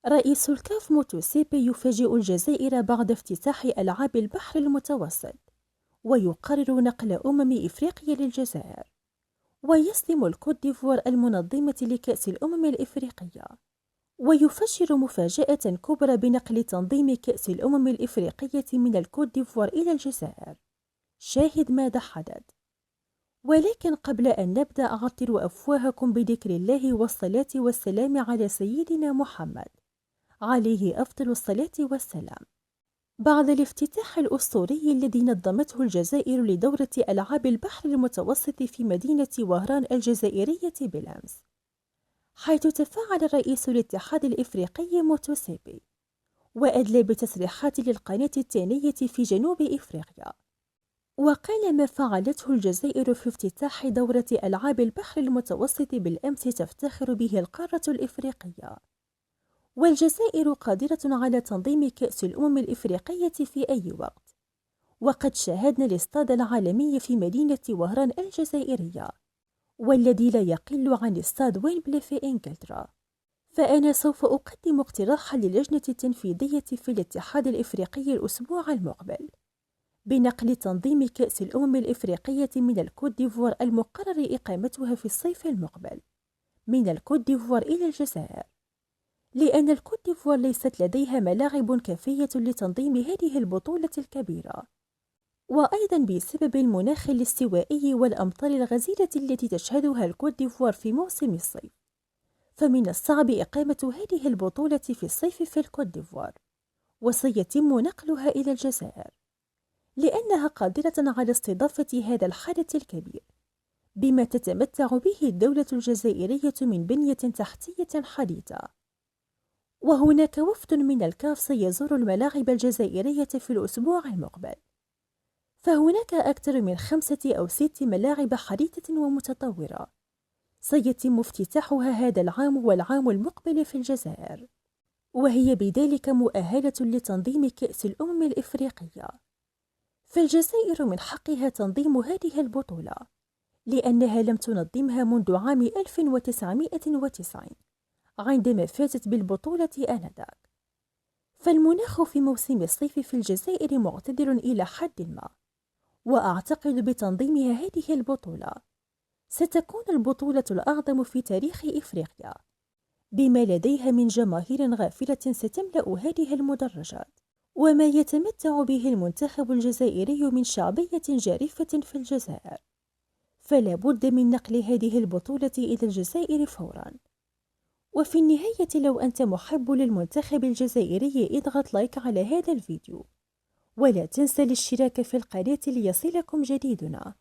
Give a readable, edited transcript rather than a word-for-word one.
رئيس الكاف موتوسيبي يفاجئ الجزائر بعد افتتاح ألعاب البحر المتوسط، ويقرر نقل إفريقيا للجزائر. ويسلم الكوت ديفوار المنظمة لكأس الإفريقية، ويفشل مفاجأة كبرى بنقل تنظيم كأس الإفريقية من الكوت ديفوار إلى الجزائر. شاهد ماذا حدث. ولكن قبل أن نبدأ عطروا أفواهكم بذكر الله والصلاة والسلام على سيدنا محمد عليه أفضل الصلاة والسلام. بعد الافتتاح الأسطوري الذي نظمته الجزائر لدورة ألعاب البحر المتوسط في مدينة وهران الجزائرية بالأمس، حيث تفاعل رئيس الاتحاد الإفريقي موتوسيبي وأدلى بتصريحات للقناة الثانية في جنوب إفريقيا، وقال ما فعلته الجزائر في افتتاح دورة ألعاب البحر المتوسط بالأمس تفتخر به القارة الإفريقية، والجزائر قادرة على تنظيم كأس الإفريقية في أي وقت. وقد شاهدنا الاستاد العالمي في مدينة وهران الجزائرية، والذي لا يقل عن استاد ويمبلي في إنجلترا. فأنا سوف أقدم اقتراحا للجنة التنفيذية في الاتحاد الإفريقي الأسبوع المقبل بنقل تنظيم كأس الإفريقية من الكوت ديفوار المقرر إقامتها في الصيف المقبل من الكوت ديفوار إلى الجزائر، لأن الكوت ديفوار ليست لديها ملاعب كافية لتنظيم هذه البطولة الكبيرة، وأيضا بسبب المناخ الاستوائي والأمطار الغزيرة التي تشهدها الكوت ديفوار في موسم الصيف، فمن الصعب إقامة هذه البطولة في الصيف في الكوت ديفوار، وسيتم نقلها إلى الجزائر لأنها قادرة على استضافة هذا الحدث الكبير، بما تتمتع به الدولة الجزائرية من بنية تحتية حديثة. وهناك وفد من الكاف سيزور الملاعب الجزائرية في الأسبوع المقبل، فهناك أكثر من 5 أو 6 ملاعب حديثة ومتطورة سيتم افتتاحها هذا العام والعام المقبل في الجزائر، وهي بذلك مؤهلة لتنظيم كأس الإفريقية. فالجزائر من حقها تنظيم هذه البطولة، لأنها لم تنظمها منذ عام 1990 عندما فازت بالبطولة آنذاك. فالمناخ في موسم الصيف في الجزائر معتدل إلى حد ما، وأعتقد بتنظيمها هذه البطولة ستكون البطولة الأعظم في تاريخ إفريقيا، بما لديها من جماهير غافلة ستملأ هذه المدرجات، وما يتمتع به المنتخب الجزائري من شعبية جارفة في الجزائر. فلا بد من نقل هذه البطولة إلى الجزائر فورا. وفي النهاية، لو أنت محب للمنتخب الجزائري اضغط لايك على هذا الفيديو، ولا تنسى الاشتراك في القناة ليصلكم جديدنا.